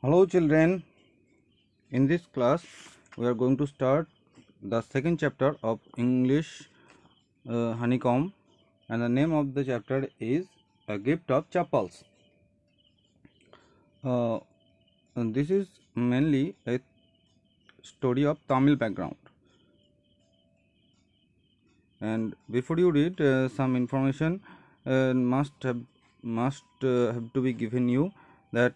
Hello children, in this class we are going to start the second chapter of English honeycomb, and the name of the chapter is A Gift of Chapels. And this is mainly a story of Tamil background, and before you read some information must have to be given you that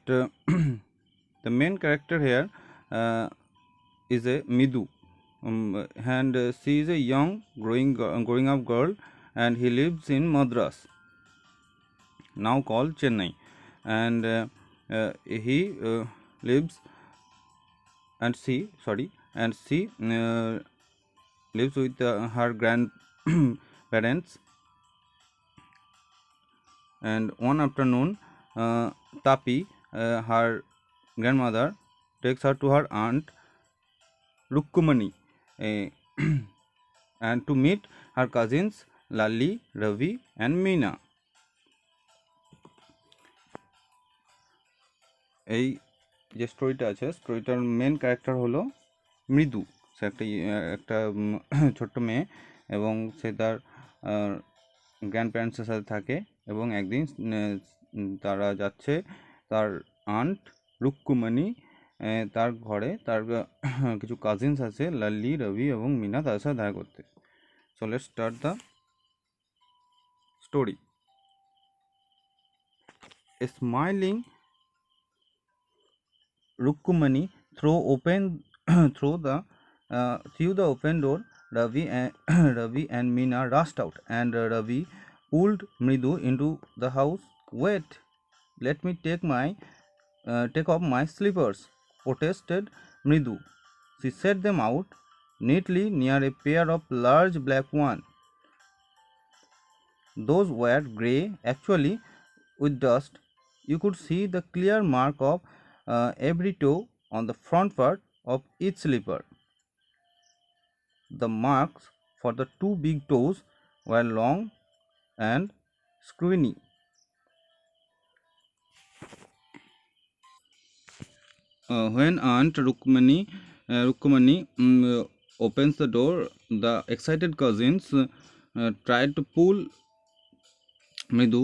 the main character here is a Midu, and she is a young growing up girl, and he lives in Madras, now called Chennai, and he lives and she lives with her grandparents. And one afternoon, Tapi, her grandmother, takes her to her aunt Rukkumani and to meet her cousins Lali, Ravi, and Meena. এই যে স্টোরিটা আছে, স্টোরিটার main character হলো মৃদু। সে একটা ছোট্ট মেয়ে, এবং সে তার গ্র্যান্ড প্যারেন্টসের সাথে থাকে, এবং একদিন তারা যাচ্ছে তার আন্ট রুক্কুমণি তার ঘরে, তার কিছু কাজিনস আছে লাল্লি, রবি এবং মিনা, তাদের সাথে দেখা করতে। So let's start the story. A smiling Rukkumani through the open door. Ravi and Meena rushed out, and Ravi pulled Mridu into the house. Wait, let me take off my slippers, protested Mridu. She set them out neatly near a pair of large black ones. Those were grey, actually, with dust. You could see the clear mark of every toe on the front part of each slipper. The marks for the two big toes were long and squinty. When Aunt Rukmani opens the door, the excited cousins tried to pull Mridu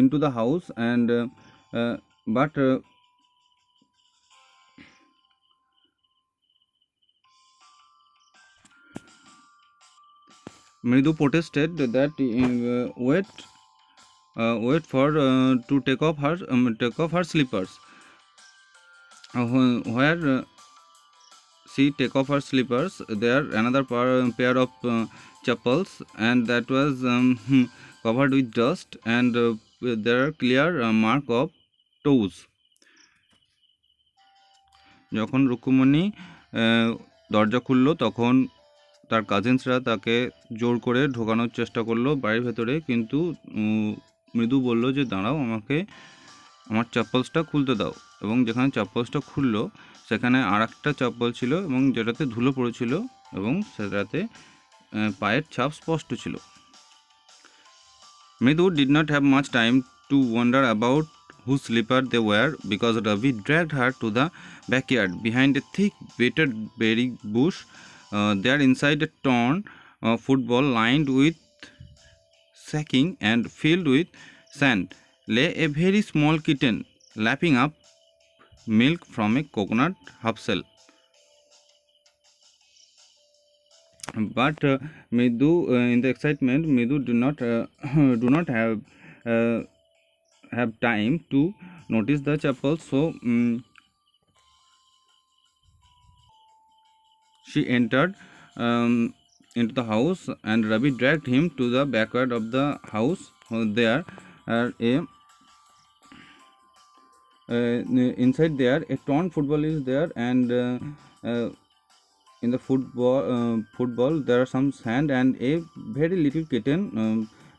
into the house, and but Mridu protested that wait for to take off her slippers. Where she take off her slippers, there another pair of chappals, and that was covered with dust, and there are clear mark of toes. যখন রুক্মিণী দরজা খুললো, তখন তার কাজিনসরা তাকে জোর করে ঢোকানোর চেষ্টা করলো বাড়ির ভেতরে, কিন্তু মৃদু বলল যে দাঁড়াও, আমাকে আমার চপ্পলসটা খুলতে দাও। এবং যেখানে চপ্পলসটা খুললো, সেখানে আর একটা চপ্পল ছিল, এবং যেটাতে ধুলো পড়েছিল, এবং সেটাতে পায়ের ছাপ স্পষ্ট ছিল। মৃদু did not have much time to wonder about whose slipper they were, because Ravi dragged her to the backyard behind a thick wetted berry bush. There, inside a torn football lined with sacking and filled with sand, lay a very small kitten lapping up milk from a coconut half-shell. But Mridu, in the excitement, Mridu do not have time to notice the chapel, so she entered into the house, and Ravi dragged him to the backyard of the house. There, inside there, a torn football is there, and in the football there are some sand, and a very little kitten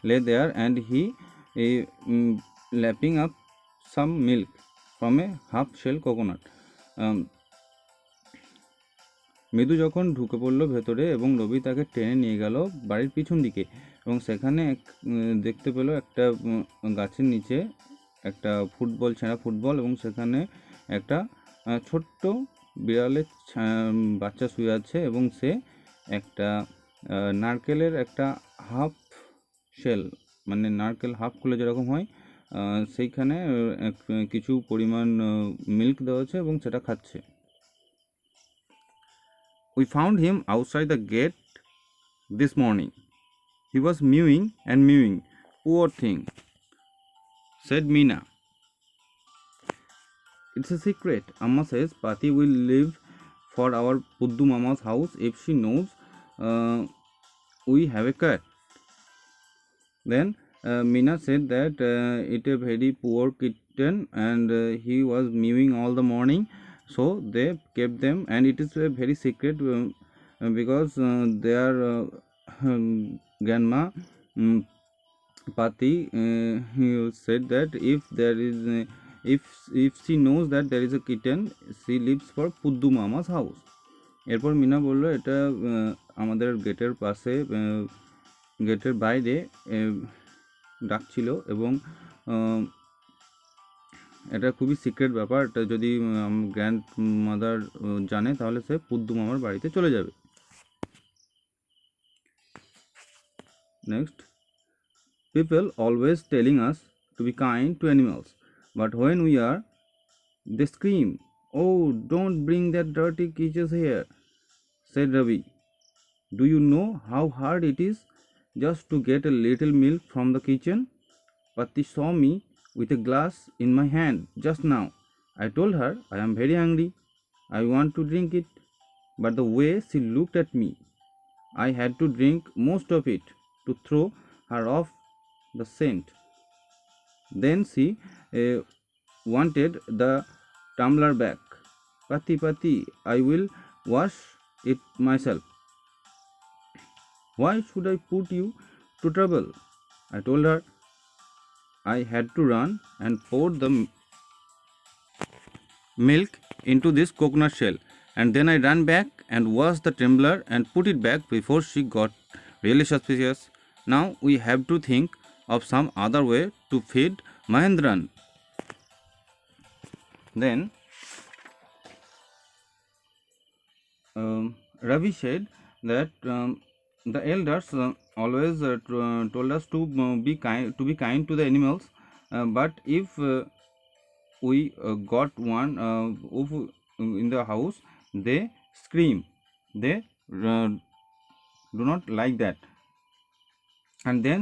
lay there, and he lapping up some milk from a half shell coconut. মৃদু যখন ঢুকে পড়ল ভেতরে, এবং রবি তাকে টেনে নিয়ে গেল বাড়ির পিছন দিকে, এবং সেখানে দেখতে পেলো একটা গাছের নিচে একটা ফুটবল, ছেঁড়া ফুটবল, এবং সেখানে একটা ছোট্ট বিড়ালের বাচ্চা শুয়ে আছে, এবং সে একটা নারকেলের একটা হাফ শেল, মানে নারকেল হাফ খুলে যেরকম হয় সেইখানে কিছু পরিমাণ মিল্ক দেওয়া আছে এবং সেটা খাচ্ছে। We found him outside the gate this morning. He was mewing and mewing. Poor thing, said Meena. It's a secret. Amma says Pati will leave for our Puddu Mama's house if she knows we have a cat. Then Meena said that it a very poor kitten and he was mewing all the morning, so they kept them, and it is a very secret because their grandma Pati he said that if there is if she knows that there is a kitten, she leaves for Puddu Mama's house. এরপর মিনা বলল এটা আমাদের গেটের পাশে, গেটের বাইরে ডাকছিল, এবং এটা খুবই সিক্রেট ব্যাপার, এটা যদি গ্র্যান্ড মাদার জানে তাহলে সে পুদ্দু মামার বাড়িতে চলে যাবে। Next, people always telling us to be kind to animals, but when we are, they scream, oh, don't bring that dirty creatures here, said Ravi. Do you know how hard it is just to get a little milk from the kitchen? Patti saw me with a glass in my hand just now. I told her I am very hungry, I want to drink it, but the way she looked at me, I had to drink most of it to throw her off the scent. Then she wanted the tumbler back. Patti, I will wash it myself. Why should I put you to trouble? I told her I had to run and pour the milk into this coconut shell, and then I ran back and washed the tumbler and put it back before she got really suspicious. Now we have to think of some other way to feed Mahendran. Then Ravi said that the elders always told us to be kind to the animals, but if we got one in the house, they scream, they do not like that. And then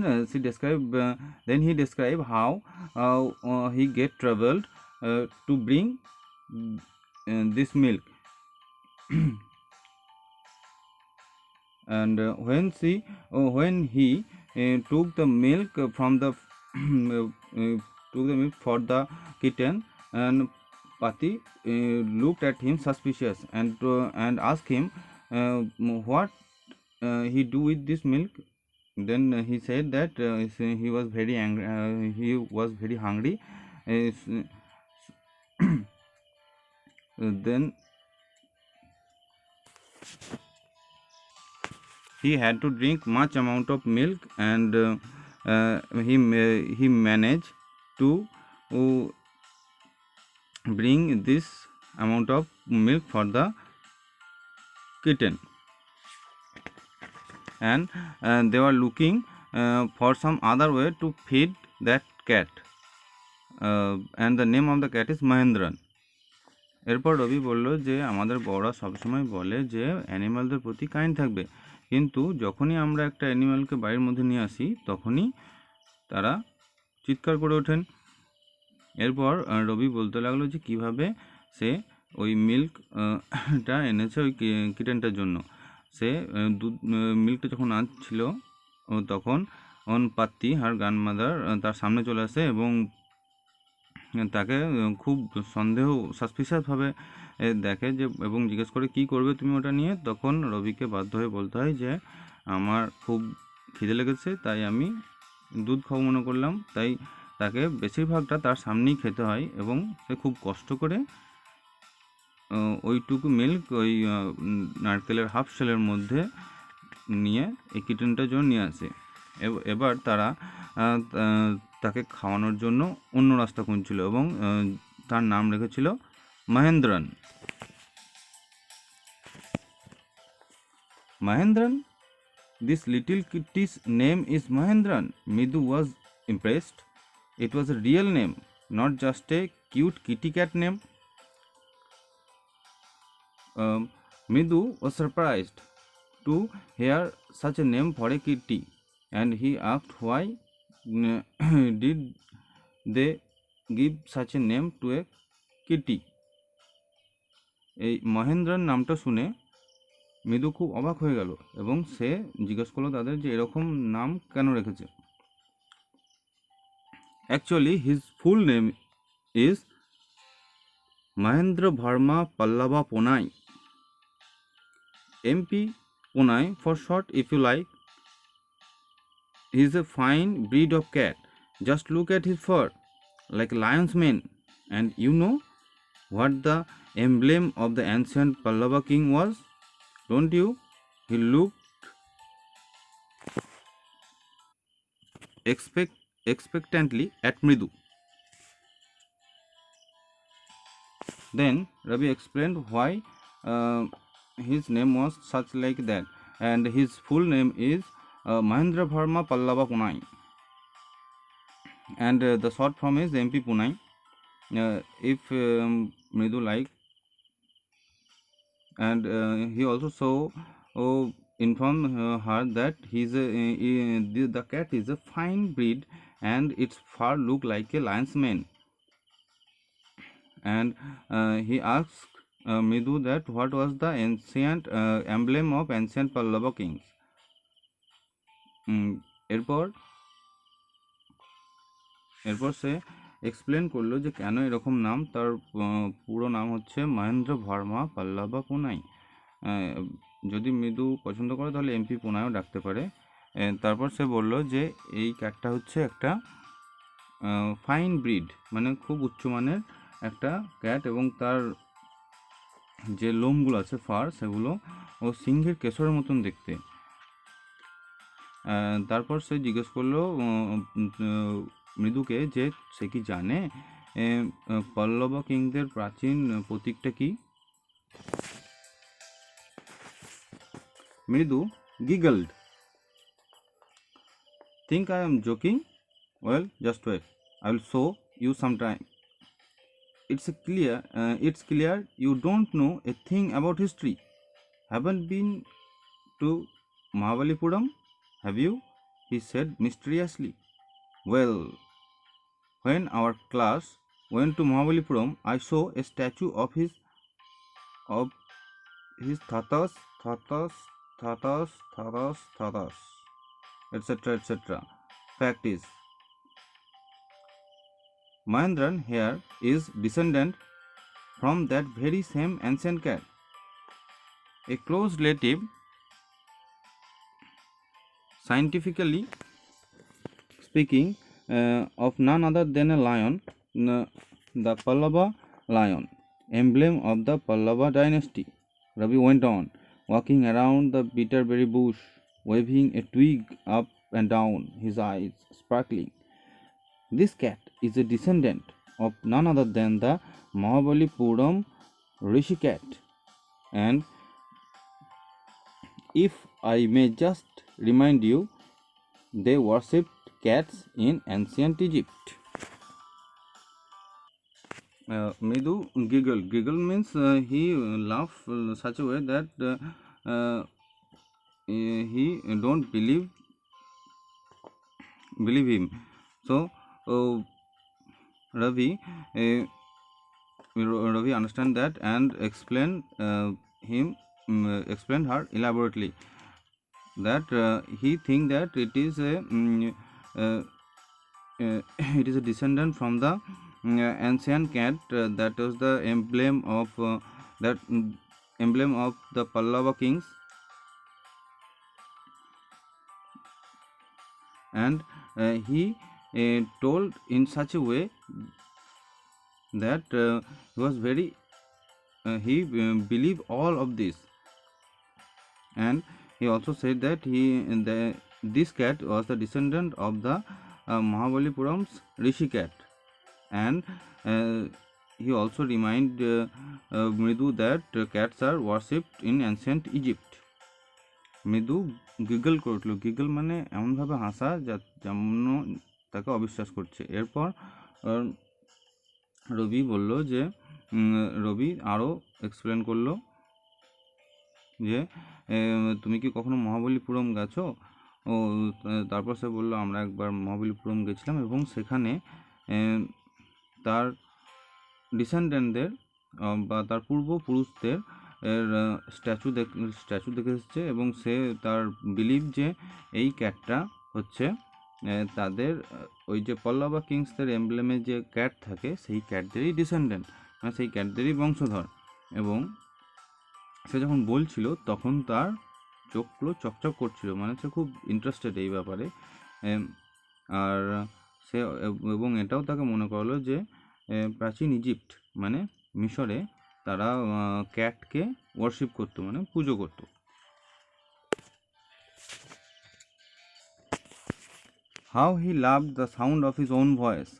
then he described how he get troubled to bring this milk. And when he took the milk from the took the milk for the kitten, and Pati looked at him suspicious and asked him what he do with this milk. Then he said that he was very angry, he was very hungry. Then he had to drink much amount of milk, and he managed to bring this amount of milk for the kitten, and they were looking for some other way to feed that cat, and the name of the cat is Mahendran. এরপর রবি বলল যে আমাদের বড়রা সবসময় বলে যে অ্যানিমালদের প্রতি kind থাকবে, কিন্তু যখনই আমরা একটা অ্যানিমালকে বাড়ির মধ্যে নিয়ে আসি তখনই তারা চিৎকার করে ওঠেন। এরপর রবি বলতে লাগলো যে কিভাবে সে ওই মিল্কটা এনেছে ওই কিটেনটার জন্য। সে মিল্কটা যখন আনছিল তখন পাত্তি আর গ্র্যান্ডমাদার তার সামনে চলে আসে এবং তাকে খুব সাসপিশিয়াসভাবে দেখে যে, এবং জিজ্ঞেস করে কী করবে তুমি ওটা নিয়ে। তখন রবিকে বাধ্য হয়ে বলতে হয় যে আমার খুব খিদে লেগেছে, তাই আমি দুধ খাবো মনে করলাম। তাই তাকে বেশিরভাগটা তার সামনেই খেতে হয়, এবং সে খুব কষ্ট করে ওইটুকু মিল্ক ওই নারকেলের হাফ শেলের মধ্যে নিয়ে এই কিটেনটার জন্য নিয়ে আসে। এবার তারা তাকে খাওয়ানোর জন্য অন্য রাস্তা খুঁজছিল এবং তার নাম রেখেছিল মহেন্দ্রন। মহেন্দ্রন, this little kitty's name is Mahendran. Midu was impressed. It was a real name, not just a cute kitty cat name. Midu was surprised to hear such a name for a kitty, and he asked why did they give such a name to a kitty. এই মহেন্দ্রন নামটা শুনে মৃদু খুব অবাক হয়ে গেল এবং সে জিজ্ঞেস করলো তাদের যে এরকম নাম কেন রেখেছে। Actually his full name is Mahendra Verma পাল্লাবা পোনাই, MP Punai for short if you like. He is a fine breed of cat. Just look at his fur, like a lion's mane. And you know what the emblem of the ancient Pallava king was? Don't you? He looked expectantly at Mridu. Then Ravi explained why his name was such like that, and his full name is Mahendra Bharma Pallava Punai, and the short form is MP Punai. If Mridu like, and he also informed her that the cat is a fine breed and its fur look like a lion's mane. And he asked Mridu that what was the ancient emblem of ancient Pallava kings. এরপর সে explain করলো যে কেন এরকম নাম। তার পুরো নাম হচ্ছে মহেন্দ্র ভার্মা পাল্লাবা পুনাই। যদি মৃদু পছন্দ করে তাহলে MP পুনাইও ডাকতে পারে। তারপর সে বলল যে এই ক্যাটটা হচ্ছে একটা ফাইন ব্রিড, মানে খুব উচ্চমানের একটা ক্যাট, এবং তার যে লোমগুলো আছে ফার সেগুলো ও সিংহের কেশরের মতন দেখতে। তারপর সে জিজ্ঞেস করলো মৃদুকে যে সে কি জানে পল্লব কিংদের প্রাচীন প্রতীকটা কি। মৃদু giggled. Think I am joking? Well, just wait. I will show you sometime. It's clear you don't know a thing about history. Haven't been to Mahabalipuram, have you? He said mysteriously. Well, when our class went to Mahabalipuram, I saw a statue of his Thatas, etc. Fact is, Mahendran here is descendant from that very same ancient cat. A close relative, scientifically speaking, of none other than a lion, the Pallava lion, emblem of the Pallava dynasty. Ravi went on, walking around the bitterberry bush, waving a twig up and down, his eyes sparkling. This cat is a descendant of none other than the Mahabalipuram Rishi cat, and if I may just remind you, they worshipped cats in ancient Egypt. Mridu giggled. Giggle means he laughed such a way that he don't believe him. So Ravi understand that and explained her elaborately that he think that it is a descendant from the ancient cat that was the emblem of the Pallava kings, and he told in such a way that he was very he believed all of this, and he also said that this cat was the descendant of the Mahabalipuram's Rishi cat, and he also reminded Mridu that cats are worshipped in ancient Egypt. মৃদু giggle করে উঠল। Giggle মানে এমনভাবে হাসা যেমন তাকে অবিশ্বাস করছে। এরপর রবি বলল যে রবি আরও এক্সপ্লেন করলো যে তুমি কি কখনো মহাবলীপুরম গেছো? ও তারপর সে বললো আমরা একবার মহাবলীপুরম গেছিলাম এবং সেখানে তার ডিসেন্ডেন্টদের বা তার পূর্বপুরুষদের স্ট্যাচু দেখে এসেছে এবং সে তার বিলিভ যে এই ক্যাটটা হচ্ছে তাদের ওই যে পল্লবা কিংসদের এমব্লেমে যে ক্যাট থাকে সেই ক্যাটদেরই ডিসেন্ডেন্ট, মানে সেই ক্যাটদেরই বংশধর। এবং সে যখন বলছিল তখন তার চোখগুলো চকচক করছিল, মানে সে খুব ইন্টারেস্টেড এই ব্যাপারে। আর সে এবং এটাও তাকে মনে করলো যে প্রাচীন ইজিপ্ট মানে মিশরে তারা ক্যাটকে ওয়ার্শিপ করতো, মানে পুজো করতো। How he loved the sound of his own voice.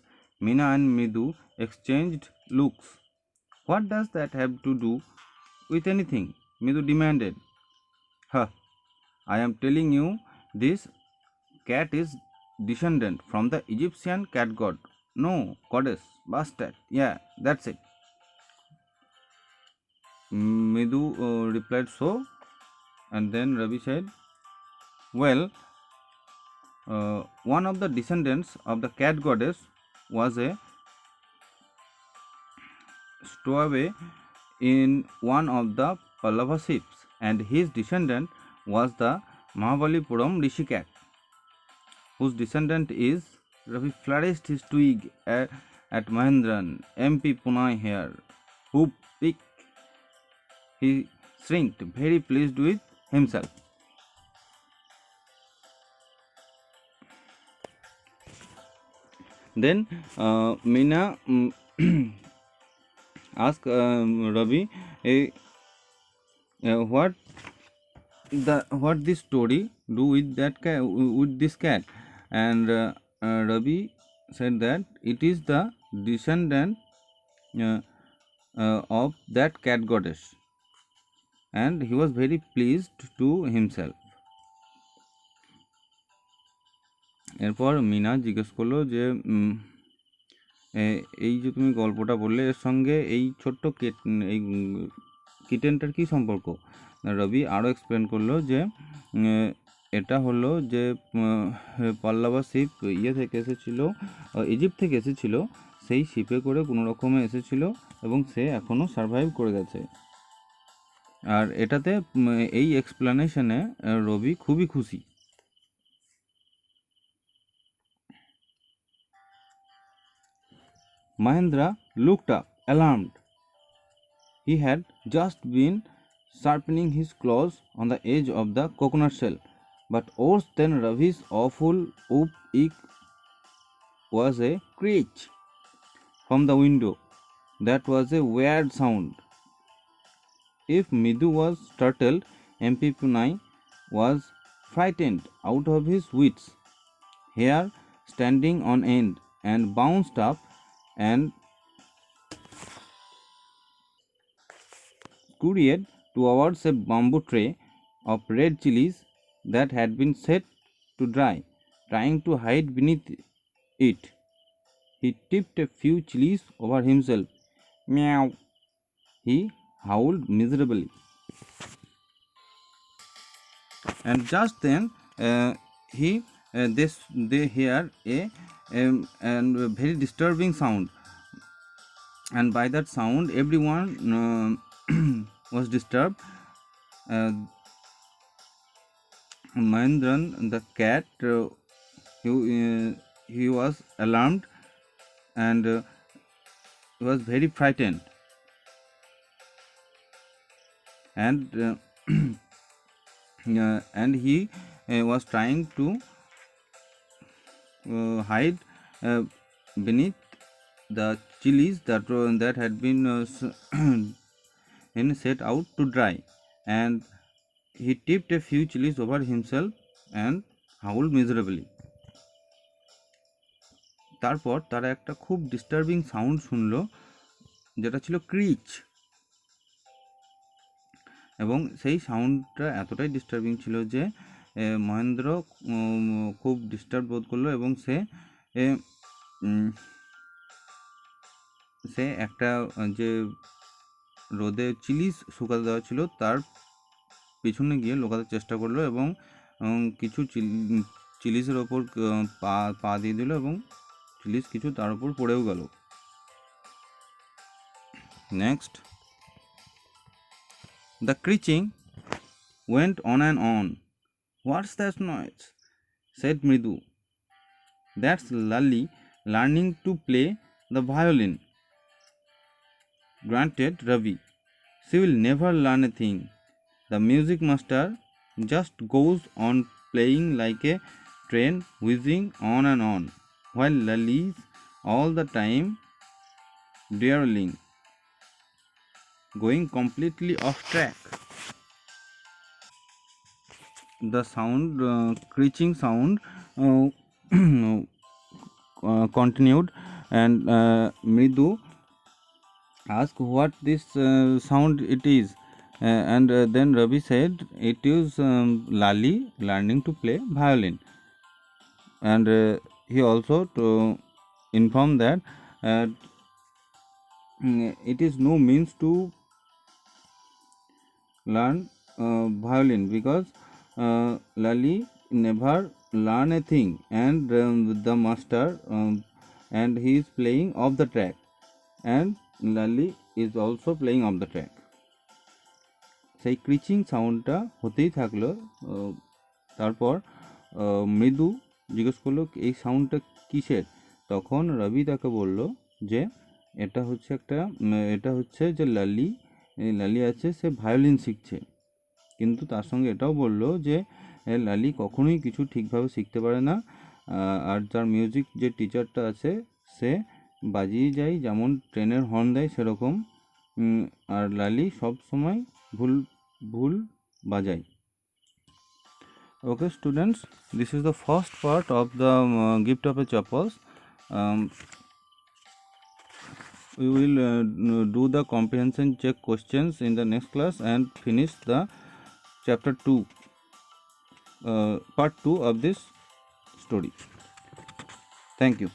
Meena and Mridu exchanged looks. What does that have to do with anything? Mridu demanded. Huh, I am telling you, this cat is descendant from the Egyptian cat god. No, goddess, bastard. Yeah, that's it. Mridu replied so, and then Ravi said, well, one of the descendants of the cat goddess was a stowaway in one of the Pallava ships, and his descendant was the Mahabalipuram Rishi cat, whose descendant is. Ravi flourished his twig at Mahendran, MP Punai here. Whoop, pick. He shrieked, very pleased with himself. Then Meena asked Ravi what this story do with that cat, with this cat, and Ravi said that it is the descendant of that cat goddess, and he was very pleased to himself. এরপর মিনা জিজ্ঞেস করলো যে এই যে তুমি গল্পটা বললে এর সঙ্গে এই ছোট্ট এই কিটেনটার কী সম্পর্ক? রবি আরও এক্সপ্লেন করলো যে এটা হলো যে পল্লবা শিপ থেকে এসেছিলো, ইজিপ্ট থেকে এসেছিলো, সেই শিপে করে কোনো রকমে এসেছিলো এবং সে এখনও সারভাইভ করে গেছে। আর এটাতে এই এক্সপ্লেনেশনে রবি খুবই খুশি। Mahendra looked up, alarmed. He had just been sharpening his claws on the edge of the coconut shell, but worse than Ravi's awful whoop was a screech from the window. That was a weird sound. If Mridu was startled, MP Punai was frightened out of his wits. Hair standing on end and bounced up and scurried towards a bamboo tray of red chilies that had been set to dry, trying to hide beneath it. He tipped a few chilies over himself. Meow! He howled miserably. And just then they hear a very disturbing sound, and by that sound everyone was disturbed. Mahendran, the cat, he was alarmed and he was very frightened, and and he was trying to hide beneath the chilies that had been set out to dry, and he tipped a few chilies over himself and howled miserably. তারপর তারা একটা খুব disturbing sound শুনলো, যেটা ছিল ক্রিচ, এবং সেই সাউন্ডটা এতটাই ডিস্টার্বিং ছিল যে মহেন্দ্র খুব ডিস্টার্ব বোধ করলো, এবং সে একটা যে রোদে চিলিস শুকাতে দেওয়া ছিল তার পিছনে গিয়ে লুকাতে চেষ্টা করলো, এবং কিছু চিলিসের ওপর পা দিয়ে দিল, এবং চিলিস কিছু তার উপর পড়েও গেল। Next, the creaking went on and on. What's that noise? Said Mridu. That's Lali learning to play the violin, grunted Ravi. She will never learn a thing. The music master just goes on playing like a train, whizzing on, while Lali's all the time derailing, going completely off track. The sound, screeching sound, continued, and Mridu asked what this sound it is, and then Ravi said it is Lali learning to play violin, and he also to inform that it is no means to learn violin, because Lali never learn a thing, and the master and he is playing off the track, and Lali is also playing off the track. সেই ক্রিচিং সাউন্ডটা হতেই থাকলো। তারপর মৃদু জিজ্ঞেস করলো এই সাউন্ডটা কিসের। তখন রবি তাকে বলল যে এটা হচ্ছে যে লালি আছে, সে ভায়োলিন শিখছে। কিন্তু তার সঙ্গে এটাও বলল যে লালি কখনোই কিছু ঠিকভাবে শিখতে পারে না, আর যার মিউজিক যে টিচারটা আছে সে বাজিয়ে যায়, যেমন ট্রেনের হর্ন দেয় সেরকম, আর লালি সব সময় ভুল বাজায়। Okay students, this is the first part of the gift of a chapels. We will do the comprehension check questions in the next class and finish the chapter 2, part 2 of this story. Thank you.